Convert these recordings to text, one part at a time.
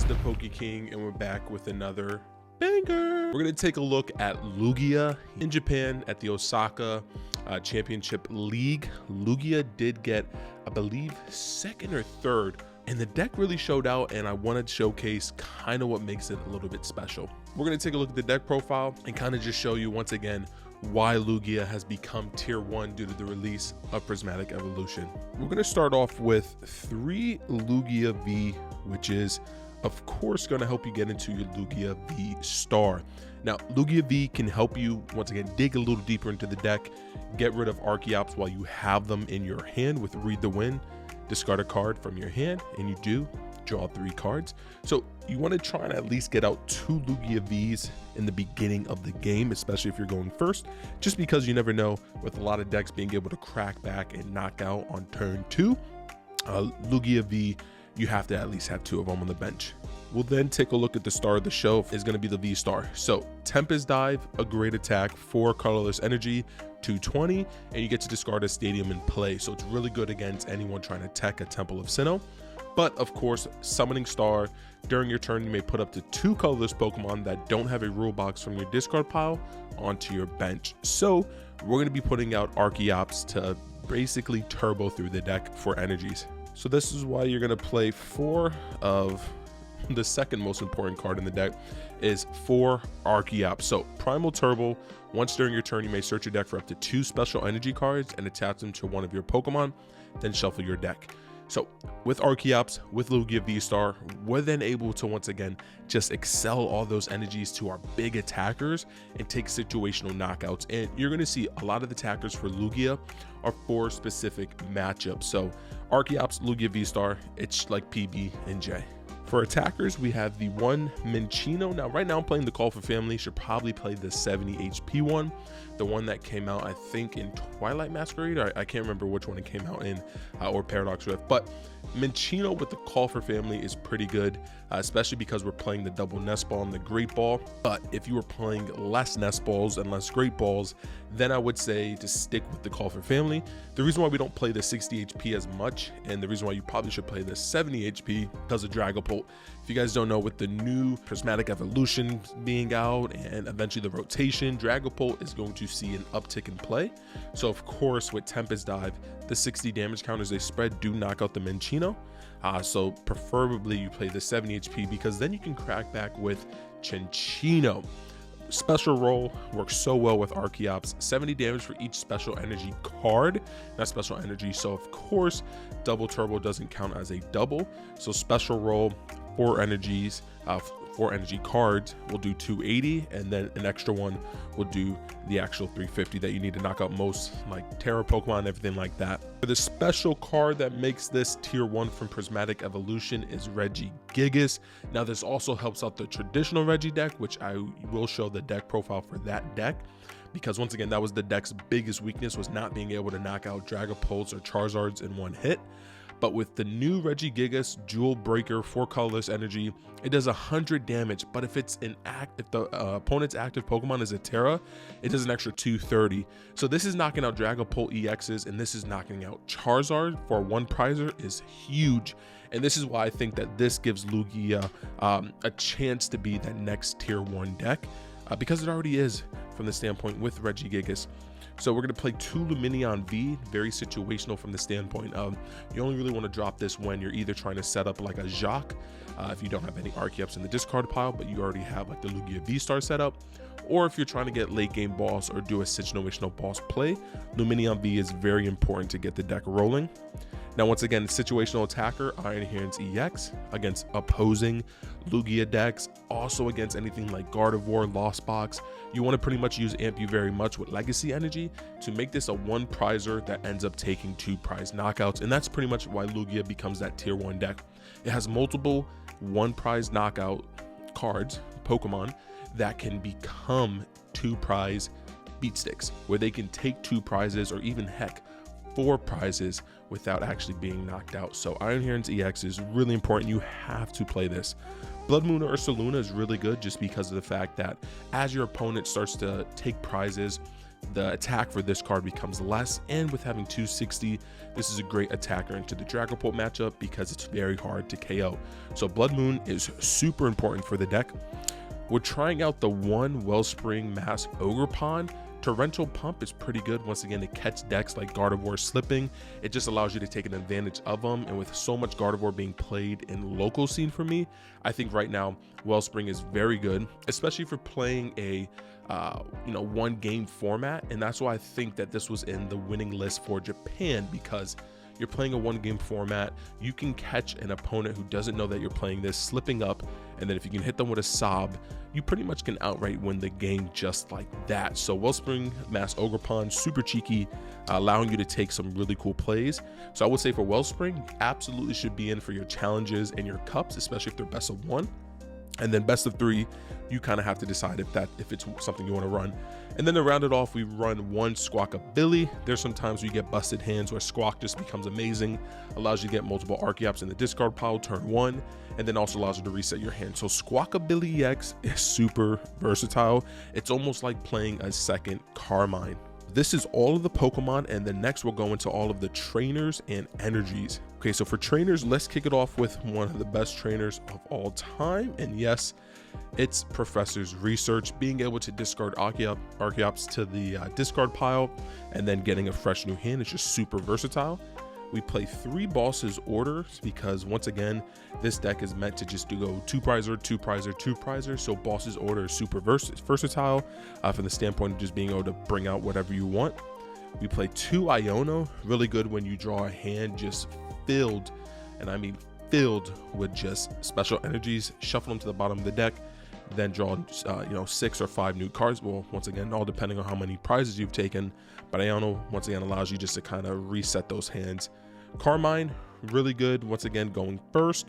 the Poke King, and we're back with another banger. We're gonna take a look at Lugia in Japan at the Osaka Championship League. Lugia did get, I believe, second or third, and the deck really showed out, and I wanted to showcase kind of what makes it a little bit special. We're gonna take a look at the deck profile and kind of just show you once again why Lugia has become tier 1 due to the release of Prismatic Evolution. We're going to start off with 3 Lugia V, which is of course going to help you get into your Lugia V star. Now Lugia V can help you once again dig a little deeper into the deck, get rid of Archeops while you have them in your hand with Read the Wind, discard a card from your hand, and you do draw 3 cards. So you want to try and at least get out 2 Lugia Vs in the beginning of the game, especially if you're going first, just because you never know with a lot of decks being able to crack back and knock out on turn 2. Lugia V, you have to at least have 2 of them on the bench. We'll then take a look at the star of the show, is going to be the V star. So Tempest Dive, a great attack, 4 colorless energy, 220, and you get to discard a stadium in play. So it's really good against anyone trying to tech a Temple of Sinnoh. But of course, Summoning Star, during your turn, you may put up to 2 colorless Pokemon that don't have a rule box from your discard pile onto your bench. So we're going to be putting out Archeops to basically turbo through the deck for energies. So this is why you're going to play 4 of the second most important card in the deck is 4 Archeops. So Primal Turbo, once during your turn, you may search your deck for up to 2 special energy cards and attach them to one of your Pokemon, then shuffle your deck. So with Archeops, with Lugia V-Star, we're then able to once again just excel all those energies to our big attackers and take situational knockouts. And you're going to see a lot of the attackers for Lugia are for specific matchups. So Archeops, Lugia V-Star, it's like PB and J. For attackers, we have the one Cinccino. Now, right now I'm playing the Call for Family. Should probably play the 70 HP one. The one that came out, I think, in Twilight Masquerade. Or I can't remember which one it came out in, or Paradox Rift. But Cinccino with the Call for Family is pretty good, especially because we're playing the double Nest Ball and the Great Ball. But if you were playing less Nest Balls and less Great Balls, then I would say to stick with the Call for Family. The reason why we don't play the 60 HP as much, and the reason why you probably should play the 70 HP, because of Dragapult. If you guys don't know, with the new Prismatic Evolution being out and eventually the rotation, Dragapult is going to see an uptick in play. So of course with Tempest Dive, the 60 damage counters they spread do knock out the Cinccino. So preferably you play the 70 HP because then you can crack back with Cinccino. Special roll works so well with Archeops, 70 damage for each special energy card, not special energy. So of course double turbo doesn't count as a double. So special roll, 4 energies, 4 energy cards will do 280, and then an extra one will do the actual 350 that you need to knock out most like Terra Pokemon and everything like that. For the special card that makes this tier 1 from Prismatic Evolution is Regigigas. Now this also helps out the traditional Regi deck, which I will show the deck profile for that deck, because once again that was the deck's biggest weakness, was not being able to knock out Dragapults or Charizards in one hit. But with the new Regigigas Jewel Breaker 4 colorless energy, it does 100 damage. But if it's if the opponent's active Pokemon is a Terra, it does an extra 230. So this is knocking out Dragapult EXs, and this is knocking out Charizard for 1 prizer is huge. And this is why I think that this gives Lugia a chance to be that next tier 1 deck, because it already is from the standpoint with Regigigas. So we're going to play 2 Lumineon V, very situational from the standpoint of you only really want to drop this when you're either trying to set up like a Jacques, if you don't have any Archeops in the discard pile, but you already have like the Lugia V-Star setup, or if you're trying to get late game boss or do a situational boss play, Lumineon V is very important to get the deck rolling. Now, once again, situational attacker, Iron Hands EX against opposing Lugia decks, also against anything like Gardevoir, Lost Box. You want to pretty much use Ampu very much with Legacy Energy to make this a 1 prizer that ends up taking 2 prize knockouts. And that's pretty much why Lugia becomes that tier 1 deck. It has multiple 1 prize knockout cards, Pokemon, that can become 2 prize beat sticks, where they can take 2 prizes or even heck 4 prizes without actually being knocked out. So Iron Hands EX is really important. You have to play this. Blood Moon or Ursaluna is really good just because of the fact that as your opponent starts to take prizes, the attack for this card becomes less, and with having 260, this is a great attacker into the Dragapult matchup because it's very hard to KO. So Blood Moon is super important for the deck. We're trying out the one Wellspring Mass Ogre Pond. Torrential Pump is pretty good once again to catch decks like Gardevoir slipping. It just allows you to take an advantage of them, and with so much Gardevoir being played in local scene for me, I think right now Wellspring is very good, especially for playing a one game format. And that's why I think that this was in the winning list for Japan, because you're playing a one game format, you can catch an opponent who doesn't know that you're playing this slipping up, and then if you can hit them with a Sob, you pretty much can outright win the game just like that. So Wellspring Mass Ogre Pond, super cheeky, allowing you to take some really cool plays. So I would say for Wellspring, you absolutely should be in for your challenges and your cups, especially if they're best of 1. And then best of 3, you kind of have to decide if it's something you want to run. And then to round it off, we run one Squawkabilly. There's some times where you get busted hands where Squawk just becomes amazing, allows you to get multiple Archeops in the discard pile turn 1, and then also allows you to reset your hand. So Squawkabilly EX is super versatile. It's almost like playing a second Carmine. This is all of the Pokemon, and then next we'll go into all of the trainers and energies. Okay, so for trainers, let's kick it off with one of the best trainers of all time, and yes, it's Professor's Research. Being able to discard Archeops to the discard pile and then getting a fresh new hand is just super versatile. We play 3 bosses orders because once again, this deck is meant to just go 2 prizer, 2 prizer, 2 prizer. So bosses order is super versatile from the standpoint of just being able to bring out whatever you want. We play 2 Iono, really good when you draw a hand just filled, and I mean filled with just special energies. Shuffle them to the bottom of the deck, then draw 6 or 5 new cards. Well, once again, all depending on how many prizes you've taken, but Iono once again allows you just to kind of reset those hands. Carmine, really good once again going first.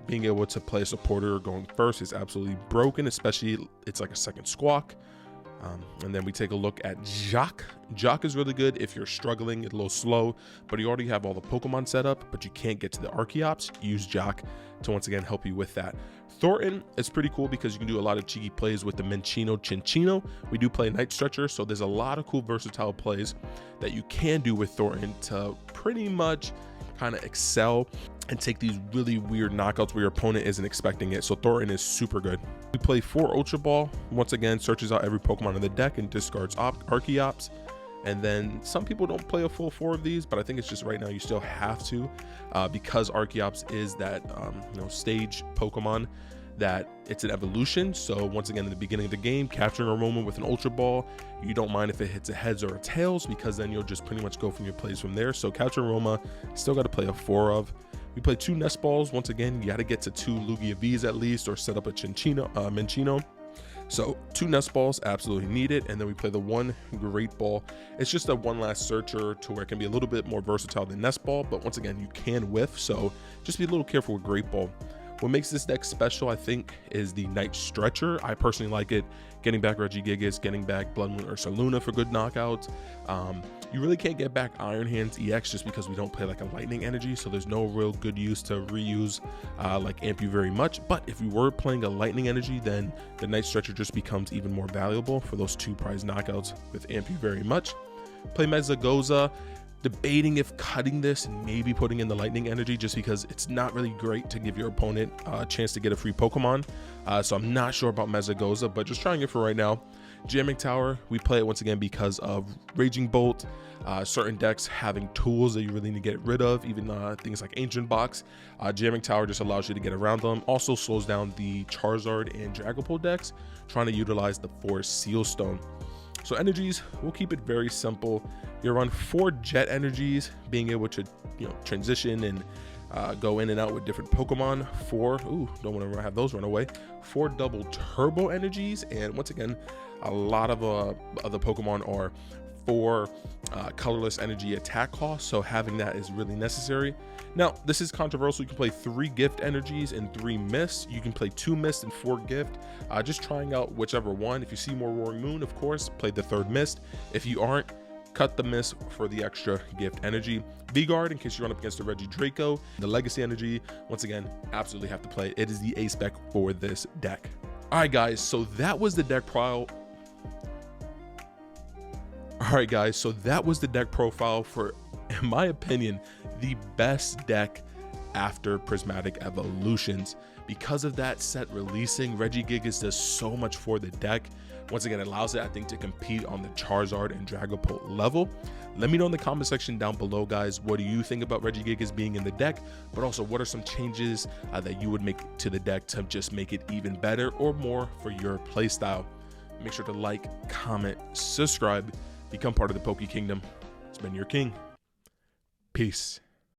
Being able to play a supporter going first is absolutely broken, especially it's like a second Squawk. And then we take a look at Jock. Jock is really good if you're struggling, it's a little slow, but you already have all the Pokemon set up, but you can't get to the Archeops. Use Jock to once again help you with that. Thornton is pretty cool because you can do a lot of cheeky plays with the Cinccino. We do play Night Stretcher, so there's a lot of cool versatile plays that you can do with Thornton to pretty much kind of excel and take these really weird knockouts where your opponent isn't expecting it. So Thornton is super good. We play 4 Ultra Ball. Once again, searches out every Pokemon in the deck and discards Archeops. And then some people don't play a full 4 of these, but I think it's just right now you still have to because Archeops is that stage Pokemon that it's an evolution. So once again, in the beginning of the game, capturing a moment with an Ultra Ball, you don't mind if it hits a heads or a tails because then you'll just pretty much go from your plays from there. So capture Roma, still got to play a 4 of. We play 2 Nest Balls. Once again, you got to get to 2 Lugia V's at least, or set up a Cinccino. So 2 Nest Balls, absolutely need it. And then we play the 1 Great Ball. It's just a one last searcher to where it can be a little bit more versatile than Nest Ball, but once again, you can whiff. So just be a little careful with Great Ball. What makes this deck special, I think, is the Night Stretcher. I personally like it. Getting back Regigigas, getting back Blood Moon Ursa Luna for good knockouts. You really can't get back Iron Hands EX just because we don't play like a Lightning Energy, so there's no real good use to reuse like Amp You very much. But if you were playing a Lightning Energy, then the Night Stretcher just becomes even more valuable for those 2 prize knockouts with Amp You very much. Play Mezagoza. Debating if cutting this and maybe putting in the Lightning Energy just because it's not really great to give your opponent a chance to get a free Pokemon. So I'm not sure about Mezagoza, but just trying it for right now. Jamming Tower, we play it once again because of Raging Bolt. Certain decks having tools that you really need to get rid of, even things like Ancient Box. Jamming Tower just allows you to get around them. Also slows down the Charizard and Dragapult decks, trying to utilize the 4 Seal Stone. So energies, we'll keep it very simple. You run 4 Jet energies, being able to transition and go in and out with different Pokemon. 4, don't want to have those run away. 4 double Turbo energies, and once again, a lot of other Pokemon are 4 colorless energy attack costs, so having that is really necessary. Now, this is controversial. You can play 3 gift energies and 3 mist. You can play 2 mist and 4 gift. Just trying out whichever one. If you see more Roaring Moon, of course, play the 3rd mist. If you aren't, cut the mist for the extra gift energy. V-Guard, in case you run up against the Regidraco. The Legacy energy, once again, absolutely have to play. It is the A spec for this deck. All right, guys, so that was the deck All right, guys, so that was the deck profile for, in my opinion, the best deck after Prismatic Evolutions. Because of that set releasing, Regigigas does so much for the deck. Once again, it allows it, I think, to compete on the Charizard and Dragapult level. Let me know in the comment section down below, guys, what do you think about Regigigas being in the deck, but also what are some changes that you would make to the deck to just make it even better or more for your playstyle. Make sure to like, comment, subscribe, become part of the Poke Kingdom. It's been your King. Peace.